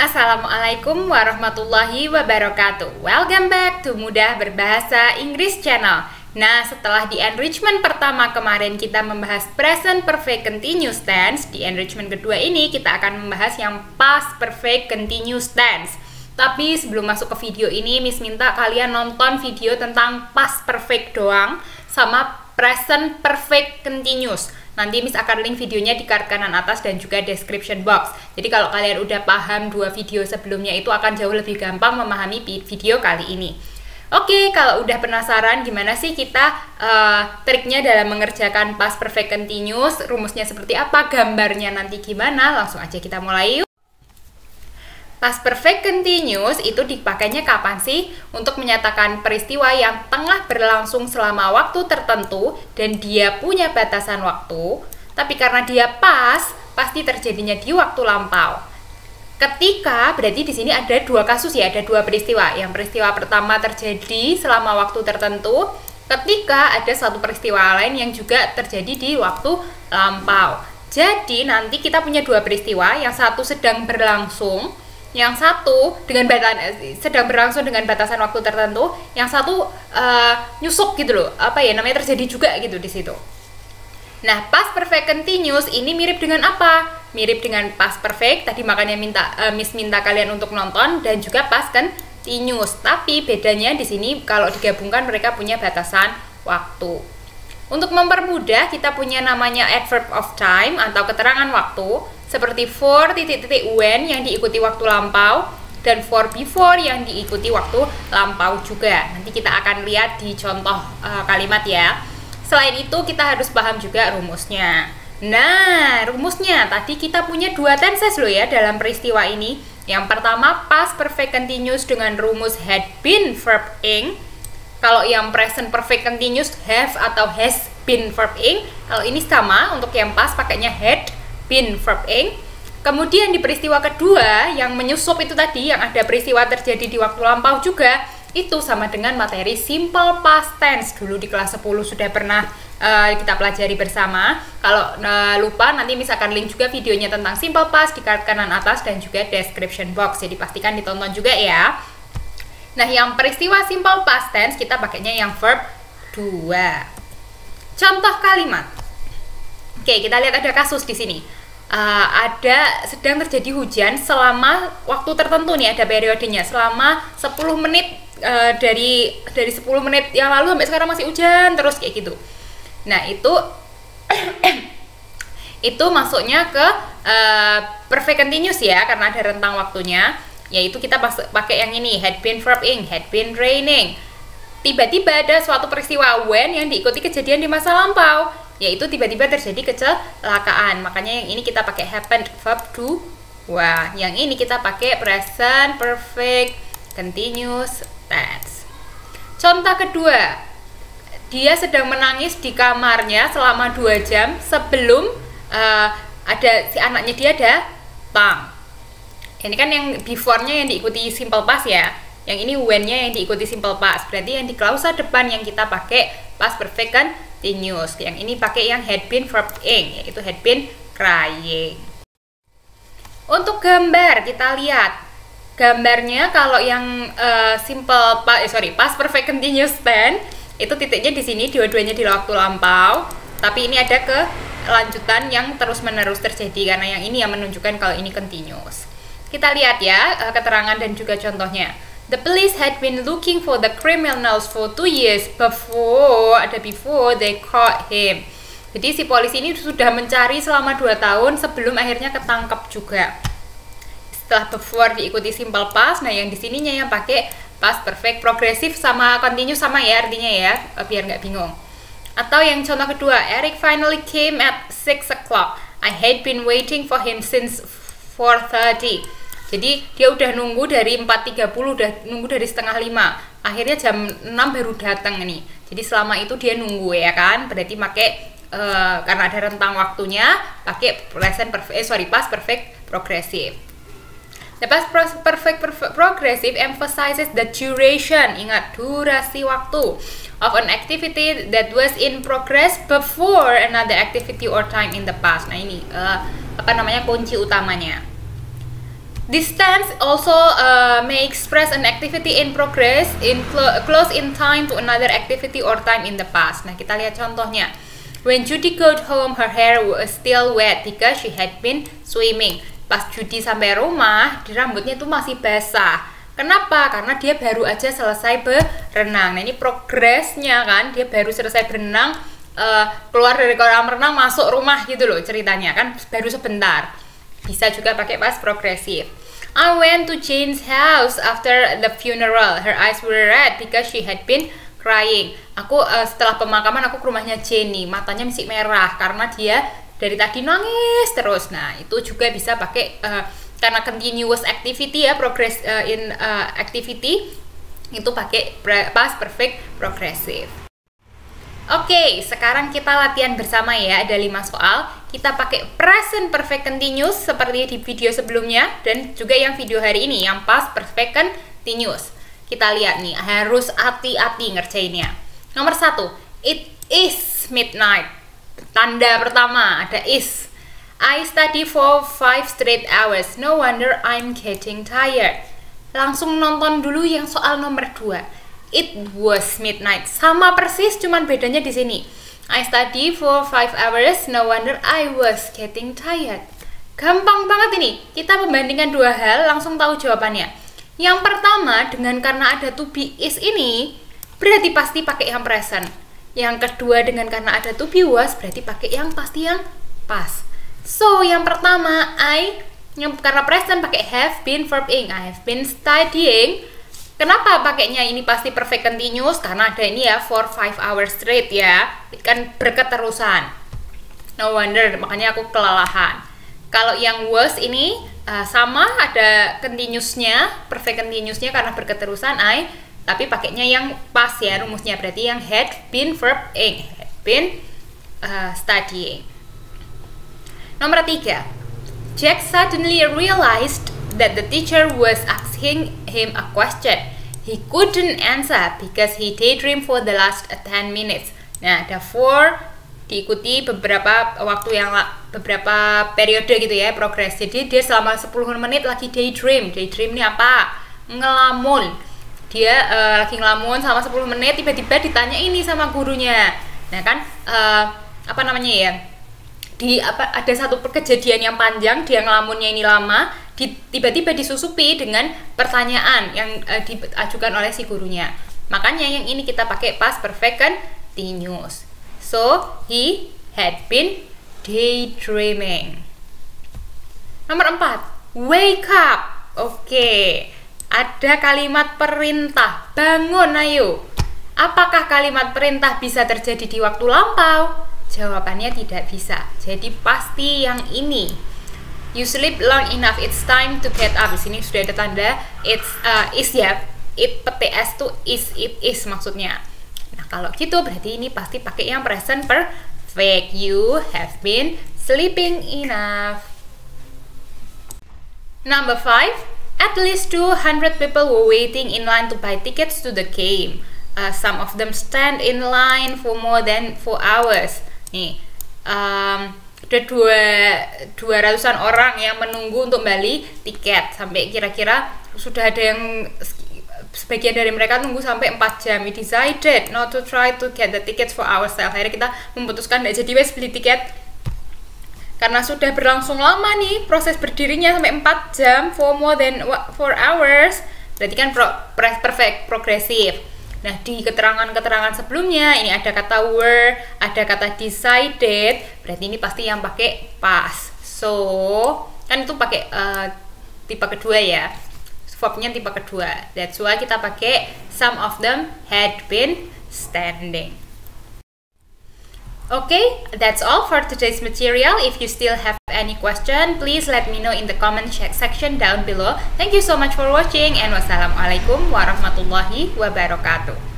Assalamualaikum warahmatullahi wabarakatuh. Welcome back to Mudah Berbahasa Inggris Channel. Nah, setelah di enrichment pertama kemarin kita membahas present perfect continuous tense, di enrichment kedua ini kita akan membahas yang past perfect continuous tense. Tapi sebelum masuk ke video ini, Miss minta kalian nonton video tentang past perfect doang sama present perfect continuous. Nanti Miss akan link videonya di card kanan atas dan juga description box. Jadi kalau kalian udah paham dua video sebelumnya itu akan jauh lebih gampang memahami video kali ini. Oke, kalau udah penasaran gimana sih kita triknya dalam mengerjakan past perfect continuous, rumusnya seperti apa, gambarnya nanti gimana, langsung aja kita mulai yuk. Past perfect continuous itu dipakainya kapan sih? Untuk menyatakan peristiwa yang tengah berlangsung selama waktu tertentu dan dia punya batasan waktu, tapi karena dia pasti terjadinya di waktu lampau. Ketika berarti di sini ada dua kasus ya, ada dua peristiwa. Yang peristiwa pertama terjadi selama waktu tertentu, ketika ada satu peristiwa lain yang juga terjadi di waktu lampau. Jadi nanti kita punya dua peristiwa, yang satu sedang berlangsung, yang satu sedang berlangsung dengan batasan waktu tertentu, yang satu nyusuk gitu loh, namanya terjadi juga gitu di situ. Nah, past perfect continuous ini mirip dengan apa? Mirip dengan past perfect tadi, makanya Miss minta kalian untuk nonton, dan juga past continuous. Tapi bedanya di sini kalau digabungkan mereka punya batasan waktu. Untuk mempermudah kita punya namanya adverb of time atau keterangan waktu, seperti for when yang diikuti waktu lampau dan for before yang diikuti waktu lampau juga. Nanti kita akan lihat di contoh kalimat ya. Selain itu kita harus paham juga rumusnya. Nah, rumusnya tadi kita punya dua tenses loh ya dalam peristiwa ini. Yang pertama past perfect continuous dengan rumus had been verb ing. Kalau yang present perfect continuous have atau has been verb ing. Kalau ini sama, untuk yang past pakainya had been verb ing. Kemudian di peristiwa kedua yang menyusup itu tadi, yang ada peristiwa terjadi di waktu lampau juga, itu sama dengan materi simple past tense. Dulu di kelas 10 sudah pernah kita pelajari bersama. Kalau lupa, nanti Miss akan link juga videonya tentang simple past di card kanan atas dan juga description box. Jadi pastikan ditonton juga ya. Nah, yang peristiwa simple past tense kita pakainya yang verb 2. Contoh kalimat. Oke, kita lihat ada kasus di sini. Ada sedang terjadi hujan selama waktu tertentu nih, ada periodenya selama 10 menit, dari 10 menit yang lalu sampai sekarang masih hujan terus kayak gitu. Nah, itu itu masuknya ke perfect continuous ya, karena ada rentang waktunya, yaitu kita pakai yang ini, had been verb ing, had been raining. Tiba-tiba ada suatu peristiwa when yang diikuti kejadian di masa lampau, yaitu tiba-tiba terjadi kecelakaan. Makanya yang ini kita pakai happened verb 2. Wah, yang ini kita pakai present perfect continuous tense. Contoh kedua, dia sedang menangis di kamarnya selama 2 jam sebelum ada si anaknya dia datang. Ini kan yang before-nya yang diikuti simple past ya. Yang ini when-nya yang diikuti simple past. Berarti yang di klausa depan yang kita pakai past perfect continuous. Yang ini pakai yang had been verb ing, yaitu had been crying. Untuk gambar kita lihat. Gambarnya kalau yang past perfect continuous tense itu titiknya di sini, dua-duanya di waktu lampau. Tapi ini ada kelanjutan yang terus-menerus terjadi karena yang ini yang menunjukkan kalau ini continuous. Kita lihat ya keterangan dan juga contohnya. The police had been looking for the criminals for 2 years before they caught him. Jadi si polisi ini sudah mencari selama 2 tahun sebelum akhirnya ketangkep juga. Setelah before diikuti simple past, nah yang di sininya yang pakai past perfect progressive sama continuous sama ya artinya ya, biar nggak bingung. Atau yang contoh kedua, Eric finally came at 6 o'clock. I had been waiting for him since 4:30. Jadi dia udah nunggu dari 4.30, udah nunggu dari setengah 5. Akhirnya jam 6 baru datang nih. Jadi selama itu dia nunggu ya kan. Berarti pakai karena ada rentang waktunya, pakai past perfect progressive. The past perfect progressive emphasizes the duration. Ingat, durasi waktu of an activity that was in progress before another activity or time in the past. Nah, ini kunci utamanya. This tense also may express an activity in progress, close in time to another activity or time in the past. Nah, kita lihat contohnya. When Judy got home, her hair was still wet because she had been swimming. Pas Judy sampai rumah, rambutnya itu masih basah. Kenapa? Karena dia baru aja selesai berenang. Nah, ini progresnya kan, dia baru selesai berenang, keluar dari kolam renang, masuk rumah gitu loh ceritanya kan, baru sebentar. Bisa juga pakai past progressive. I went to Jane's house after the funeral. Her eyes were red because she had been crying. Aku setelah pemakaman aku ke rumahnya Jenny, matanya masih merah karena dia dari tadi nangis terus. Nah, itu juga bisa pakai karena continuous activity ya, progress in activity, itu pakai past perfect progressive. Oke, sekarang kita latihan bersama ya, ada 5 soal. Kita pakai present perfect continuous seperti di video sebelumnya dan juga yang video hari ini yang past perfect continuous. Kita lihat nih, harus hati-hati ngerjainnya. Nomor 1, it is midnight. Tanda pertama ada is. I study for 5 straight hours. No wonder I'm getting tired. Langsung nonton dulu yang soal nomor 2. It was midnight. Sama persis, cuman bedanya di sini. I study for 5 hours. No wonder I was getting tired. Gampang banget ini. Kita membandingkan 2 hal, langsung tahu jawabannya. Yang pertama, dengan karena ada to be is ini, berarti pasti pakai yang present. Yang kedua, dengan karena ada to be was, berarti pakai yang pasti yang past. So, yang pertama, yang karena present pakai have been verb ing. I have been studying. Kenapa pakainya ini pasti perfect continuous? Karena ada ini ya, for 5 hours straight ya, kan berketerusan. No wonder, makanya aku kelelahan. Kalau yang was ini sama, ada continuousnya, perfect continuousnya karena berketerusan tapi pakainya yang past ya rumusnya, berarti yang had been verb ing, had been studying. Nomor 3, Jack suddenly realized that the teacher was asking him a question. He couldn't answer because he daydreamed for the last 10 minutes. Nah, ada for diikuti beberapa waktu beberapa periode gitu ya, progress. Jadi dia selama 10 menit lagi daydream. Daydream ini apa? Ngelamun. Dia lagi ngelamun selama 10 menit, tiba-tiba ditanya ini sama gurunya. Nah, kan apa namanya ya? Ada satu kejadian yang panjang, dia ngelamunnya ini lama, tiba-tiba disusupi dengan pertanyaan yang diajukan oleh si gurunya. Makanya yang ini kita pakai past perfect continuous. So, he had been daydreaming. Nomor 4, wake up. Oke, ada kalimat perintah, bangun ayo. Apakah kalimat perintah bisa terjadi di waktu lampau? Jawabannya tidak bisa. Jadi pasti yang ini. You sleep long enough, it's time to get up. Di sini sudah ada tanda is ya. It PTS tuh is, it is maksudnya. Nah, kalau gitu berarti ini pasti pakai yang present perfect. You have been sleeping enough. Number 5, at least 200 people were waiting in line to buy tickets to the game. Some of them stand in line for more than 4 hours. Nih, ada 200-an orang yang menunggu untuk beli tiket, sampai kira-kira sudah ada yang sebagian dari mereka nunggu sampai 4 jam. We decided not to try to get the tickets for ourselves. Akhirnya kita memutuskan tidak jadi beli tiket karena sudah berlangsung lama nih proses berdirinya sampai 4 jam, for more than 4 hours. Berarti kan perfect progressive. Nah, di keterangan-keterangan sebelumnya ini ada kata were, ada kata decided, berarti ini pasti yang pakai past. So, kan itu pakai tipe kedua ya, verbnya tipe kedua. That's why kita pakai some of them had been standing. Okay, that's all for today's material. If you still have any question, please let me know in the comment section down below. Thank you so much for watching, and wassalamualaikum warahmatullahi wabarakatuh.